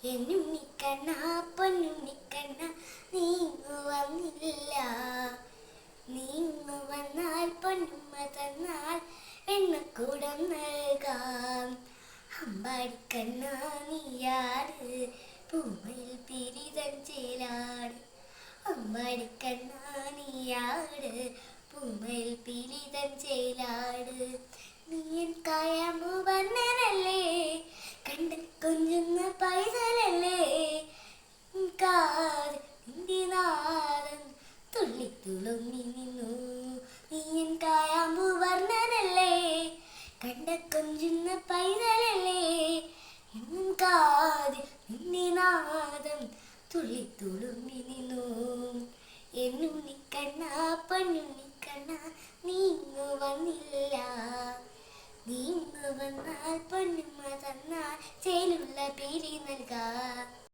എന്നുണ്ണിക്കണ്ണ പൊന്നുണ്ണിക്കണ്ണ നീങ്ങു വന്നില്ല. നീങ്ങു വന്നാൽ പൊന്നുമ്മ തന്നാൽ എണ്ണക്കൂടം നൽകാം. അമ്പാടിക്കണ്ണ നീയാട് പൂമയിൽ പിരിതൻ ചേലാട്. അമ്പാടിക്കണ്ണ നീയാട് പൂമയിൽ പിരിതൻ ചേലാട്. നീയൻ കായാമ്പൂ വർണ്ണനല്ലേ, കണ്ട കൊഞ്ചുന്ന പൈതലല്ലേ. കാത് നിന്റെ നാദം തുള്ളിത്തുളുങ്ങി നിന്നു. നീയൻ കായാമ്പൂ വർണ്ണനല്ലേ, കണ്ട കൊഞ്ചുന്ന പൈതലല്ലേ. കാത് നിന്റെ നാദം തുള്ളിത്തുളുങ്ങി നിന്നു. എന്നുണ്ണിക്കണ്ണ പൊന്നുണ്ണിക്കണ്ണ നീങ്ങു വന്നില്ല. നീങ്ങു വന്നാൽ പൊന്നുമ്മ തന്നാൽ ചേലുള്ള പിരി നൽകാം.